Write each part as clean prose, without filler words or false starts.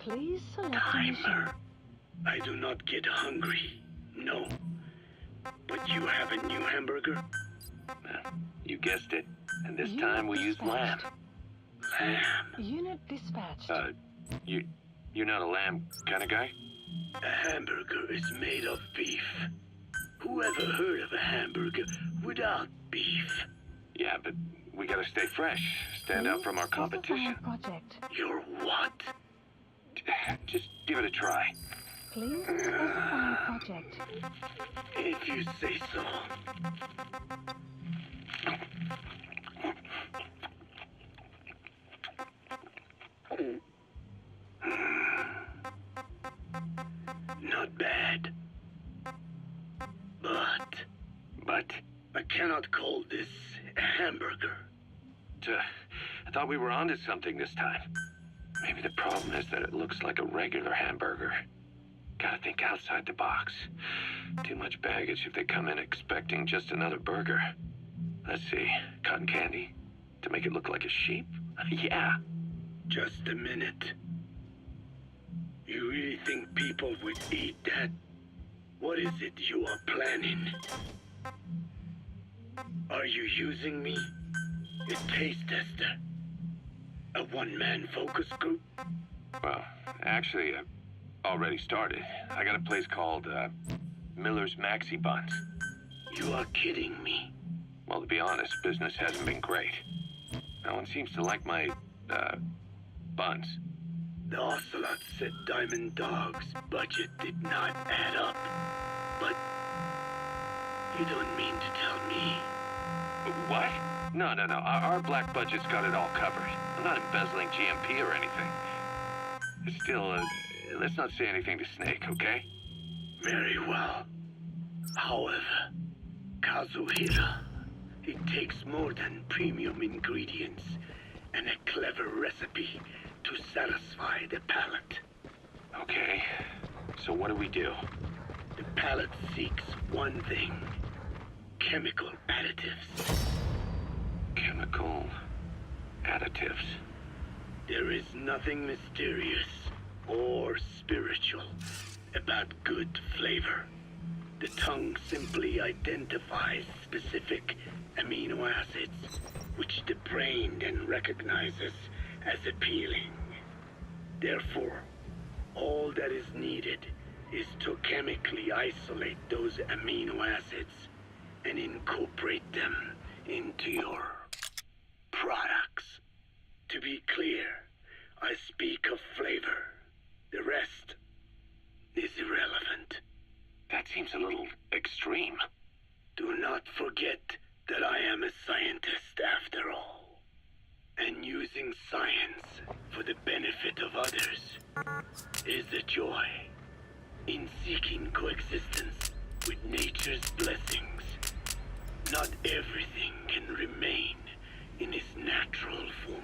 Please select a mission. Timer. I do not get hungry. No. But you have a new hamburger? You guessed it. And this time we used lamb. Lamb. Unit dispatched. You're not a lamb kind of guy? A hamburger is made of beef. Who ever heard of a hamburger without beef? Yeah, but we gotta stay fresh. Stand out from our competition. Project. You're what? Just give it a try. Please specify project. If you say so. Not bad. But I cannot call this a hamburger. I thought we were onto something this time. Maybe the problem is that it looks like a regular hamburger. Gotta think outside the box. Too much baggage if they come in expecting just another burger. Let's see, cotton candy? To make it look like a sheep? Yeah. Just a minute. You really think people would eat that? What is it you are planning? Are you using me? A taste tester? A one-man focus group? Well, actually, I've already started. I got a place called, Miller's Maxi Buns. You are kidding me. Well, to be honest, business hasn't been great. No one seems to like my, buns. The Ocelot said Diamond Dog's budget did not add up. But you don't mean to tell me. What? No. Our black budget's got it all covered. I'm not embezzling GMP or anything. Still, let's not say anything to Snake, okay? Very well. However, Kazuhira, it takes more than premium ingredients and a clever recipe to satisfy the palate. Okay, so what do we do? The palate seeks one thing: chemical additives. Chemical additives. There is nothing mysterious or spiritual about good flavor. The tongue simply identifies specific amino acids, which the brain then recognizes as appealing. Therefore, all that is needed is to chemically isolate those amino acids and incorporate them into your products. To be clear, I speak of flavor. The rest is irrelevant. That seems a little extreme. Do not forget that I am a scientist after all. And using science for the benefit of others is a joy. In seeking coexistence with nature's blessings, not everything can remain in its natural form.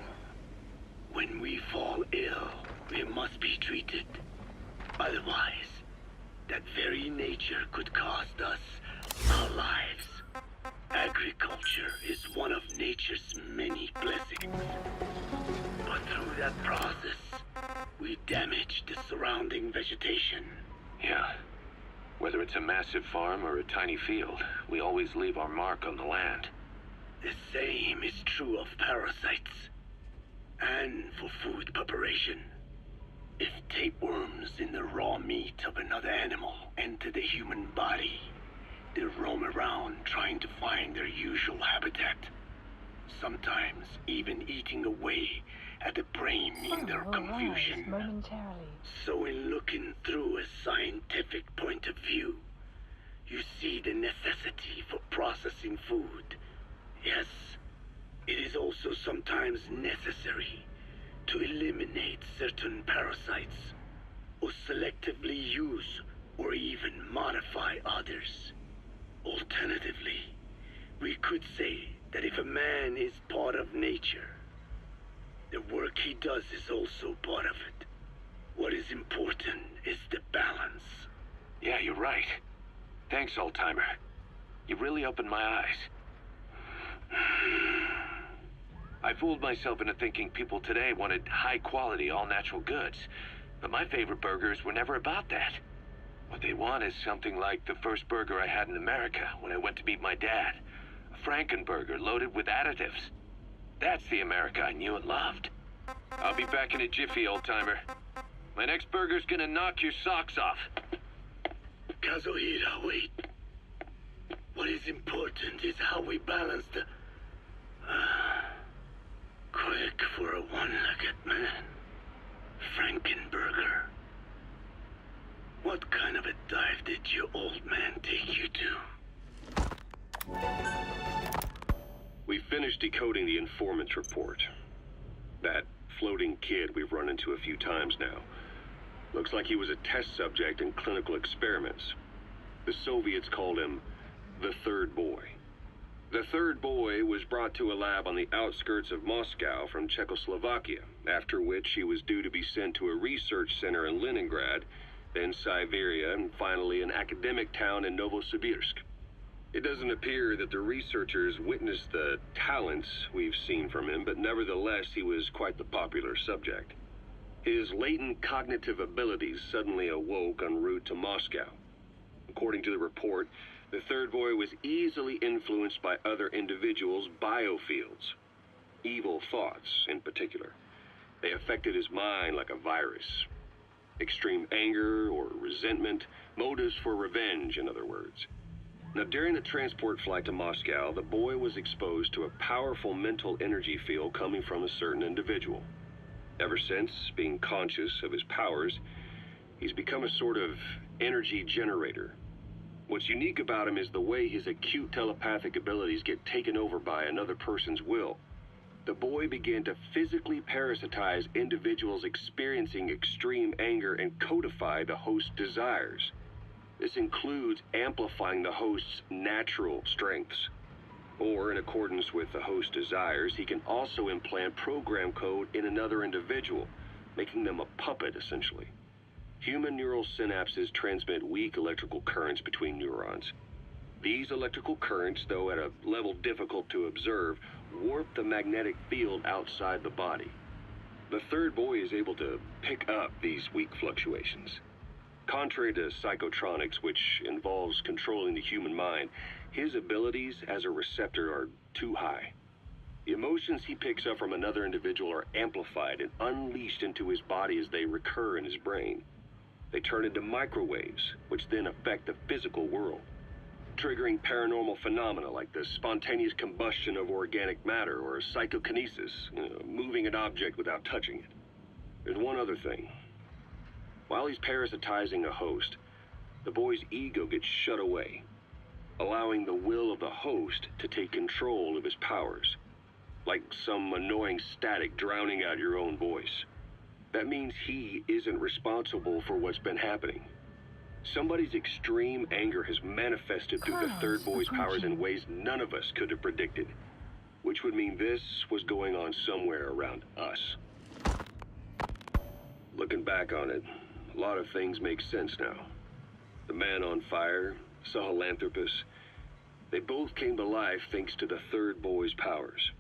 When we fall ill, we must be treated. Otherwise, that very nature could cost us our lives. Agriculture is one of nature's many blessings. But through that process, we damage the surrounding vegetation. Yeah. Whether it's a massive farm or a tiny field, we always leave our mark on the land. The same is true of parasites. And for food preparation. If tapeworms in the raw meat of another animal enter the human body, they roam around trying to find their usual habitat. Sometimes even eating away at the brain in their confusion. Momentarily. So in looking through a scientific point of view, you see the necessity for processing food. Yes, it is also sometimes necessary to eliminate certain parasites, or selectively use or even modify others. Alternatively, we could say that if a man is part of nature, the work he does is also part of it. What is important is the balance. Yeah, you're right. Thanks, old-timer. You really opened my eyes. I fooled myself into thinking people today wanted high-quality, all-natural goods. But my favorite burgers were never about that. What they want is something like the first burger I had in America when I went to meet my dad. A Frankenburger loaded with additives. That's the America I knew and loved. I'll be back in a jiffy, old-timer. My next burger's gonna knock your socks off. Kazuhira, wait. What is important is how we balance the... quick for a one-legged man. Frankenburger. What kind of a dive did your old man take you to? We finished decoding the informant's report. That floating kid we've run into a few times now. Looks like he was a test subject in clinical experiments. The Soviets called him the Third Boy. The Third Boy was brought to a lab on the outskirts of Moscow from Czechoslovakia, after which he was due to be sent to a research center in Leningrad, then Siberia, and finally an academic town in Novosibirsk. It doesn't appear that the researchers witnessed the talents we've seen from him, but nevertheless he was quite the popular subject. His latent cognitive abilities suddenly awoke en route to Moscow. According to the report, the Third Boy was easily influenced by other individuals' biofields. Evil thoughts, in particular. They affected his mind like a virus. Extreme anger or resentment, motives for revenge, in other words. Now, during the transport flight to Moscow, the boy was exposed to a powerful mental energy field coming from a certain individual. Ever since, being conscious of his powers, he's become a sort of energy generator. What's unique about him is the way his acute telepathic abilities get taken over by another person's will. The boy began to physically parasitize individuals experiencing extreme anger and codify the host's desires. This includes amplifying the host's natural strengths. Or, in accordance with the host's desires, he can also implant program code in another individual, making them a puppet, essentially. Human neural synapses transmit weak electrical currents between neurons. These electrical currents, though at a level difficult to observe, warp the magnetic field outside the body. The Third Boy is able to pick up these weak fluctuations. Contrary to psychotronics, which involves controlling the human mind, his abilities as a receptor are too high. The emotions he picks up from another individual are amplified and unleashed into his body as they recur in his brain. They turn into microwaves, which then affect the physical world, triggering paranormal phenomena like the spontaneous combustion of organic matter or psychokinesis, moving an object without touching it. There's one other thing. While he's parasitizing a host, the boy's ego gets shut away, allowing the will of the host to take control of his powers, like some annoying static drowning out your own voice. That means he isn't responsible for what's been happening. Somebody's extreme anger has manifested through the Third Boy's powers in ways none of us could have predicted, which would mean this was going on somewhere around us. Looking back on it, a lot of things make sense now. The man on fire, Sahelanthropus, they both came to life thanks to the Third Boy's powers.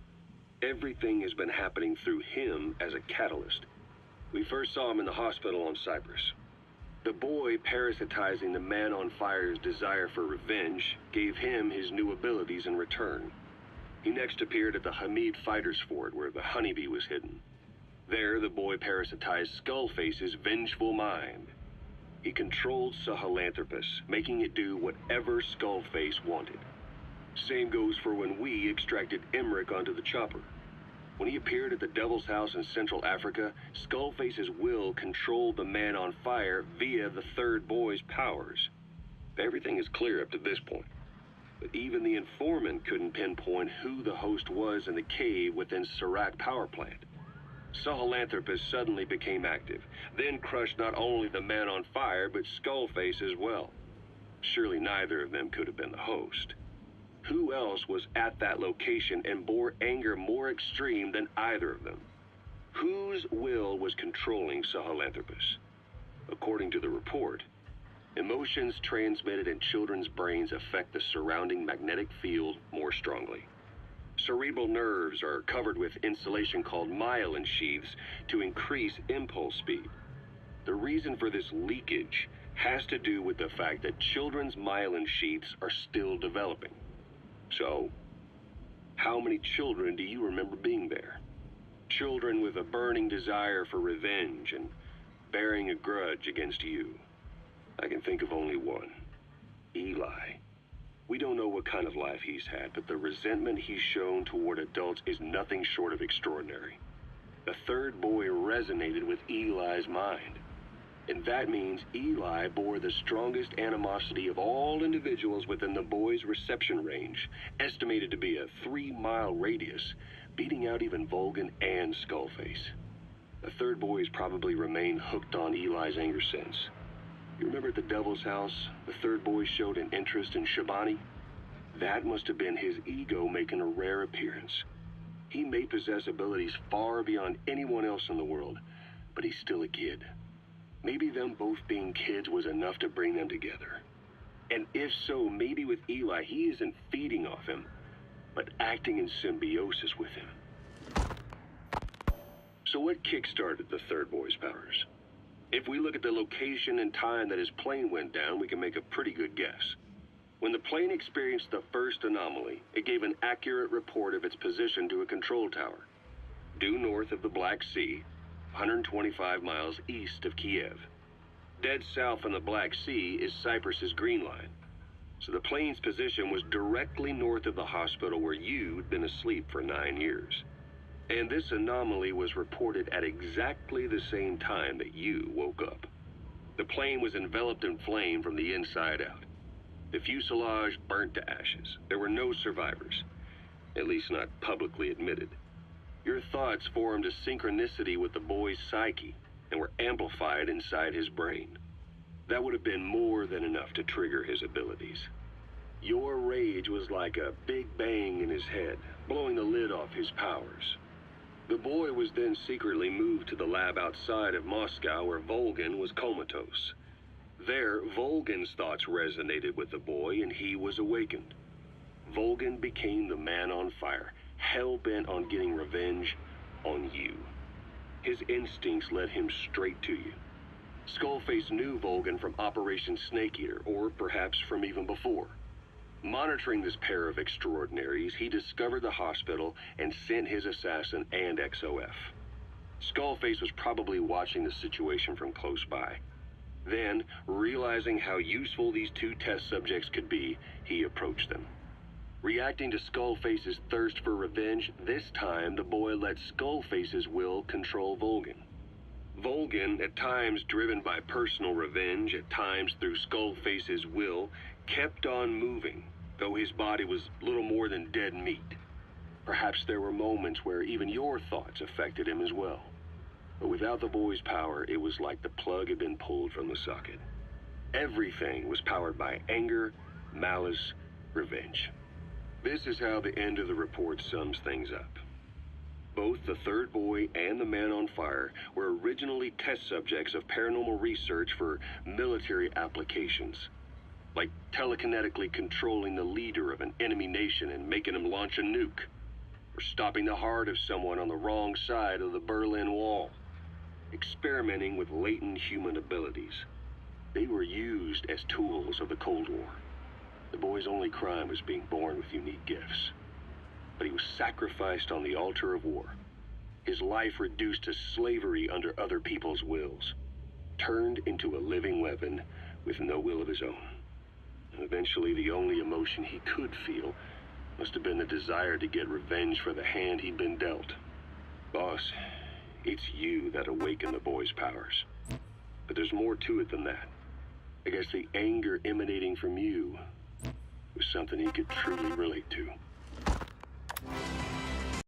Everything has been happening through him as a catalyst. We first saw him in the hospital on Cyprus. The boy parasitizing the man on fire's desire for revenge gave him his new abilities in return. He next appeared at the Hamid Fighters Fort where the honeybee was hidden. There, the boy parasitized Skullface's vengeful mind. He controlled Sahelanthropus, making it do whatever Skullface wanted. Same goes for when we extracted Emmerich onto the chopper. When he appeared at the Devil's House in Central Africa, Skullface's will controlled the man on fire via the Third Boy's powers. Everything is clear up to this point. But even the informant couldn't pinpoint who the host was in the cave within Serac power plant. Sahelanthropus suddenly became active, then crushed not only the man on fire, but Skullface as well. Surely neither of them could have been the host. Who else was at that location and bore anger more extreme than either of them? Whose will was controlling Sahelanthropus? According to the report, emotions transmitted in children's brains affect the surrounding magnetic field more strongly. Cerebral nerves are covered with insulation called myelin sheaths to increase impulse speed. The reason for this leakage has to do with the fact that children's myelin sheaths are still developing. So, how many children do you remember being there? Children with a burning desire for revenge and bearing a grudge against you. I can think of only one. Eli. We don't know what kind of life he's had, but the resentment he's shown toward adults is nothing short of extraordinary. The third boy resonated with Eli's mind. And that means Eli bore the strongest animosity of all individuals within the boy's reception range, estimated to be a 3-mile radius, beating out even Volgan and Skullface. The third boy has probably remained hooked on Eli's anger since. You remember at the Devil's House, the third boy showed an interest in Shabani? That must have been his ego making a rare appearance. He may possess abilities far beyond anyone else in the world, but he's still a kid. Maybe them both being kids was enough to bring them together. And if so, maybe with Eli, he isn't feeding off him, but acting in symbiosis with him. So what kick-started the third boy's powers? If we look at the location and time that his plane went down, we can make a pretty good guess. When the plane experienced the first anomaly, it gave an accurate report of its position to a control tower, due north of the Black Sea, 125 miles east of Kiev. Dead south on the Black Sea is Cyprus's Green Line. So the plane's position was directly north of the hospital where you'd been asleep for 9 years. And this anomaly was reported at exactly the same time that you woke up. The plane was enveloped in flame from the inside out. The fuselage burnt to ashes. There were no survivors, at least not publicly admitted. Your thoughts formed a synchronicity with the boy's psyche and were amplified inside his brain. That would have been more than enough to trigger his abilities. Your rage was like a big bang in his head, blowing the lid off his powers. The boy was then secretly moved to the lab outside of Moscow where Volgan was comatose. There, Volgan's thoughts resonated with the boy and he was awakened. Volgan became the man on fire, hell-bent on getting revenge on you. His instincts led him straight to you. Skullface knew Volgan from Operation Snake Eater, or perhaps from even before. Monitoring this pair of extraordinaries, he discovered the hospital and sent his assassin and XOF. Skullface was probably watching the situation from close by. Then, realizing how useful these two test subjects could be, he approached them. Reacting to Skullface's thirst for revenge, this time the boy let Skullface's will control Volgan. Volgan, at times driven by personal revenge, at times through Skullface's will, kept on moving, though his body was little more than dead meat. Perhaps there were moments where even your thoughts affected him as well. But without the boy's power, it was like the plug had been pulled from the socket. Everything was powered by anger, malice, revenge. This is how the end of the report sums things up. Both the third boy and the man on fire were originally test subjects of paranormal research for military applications, like telekinetically controlling the leader of an enemy nation and making him launch a nuke, or stopping the heart of someone on the wrong side of the Berlin Wall, experimenting with latent human abilities. They were used as tools of the Cold War. The boy's only crime was being born with unique gifts. But he was sacrificed on the altar of war. His life reduced to slavery under other people's wills. Turned into a living weapon with no will of his own. And eventually the only emotion he could feel must have been the desire to get revenge for the hand he'd been dealt. Boss, it's you that awakened the boy's powers. But there's more to it than that. I guess the anger emanating from you was something he could truly relate to.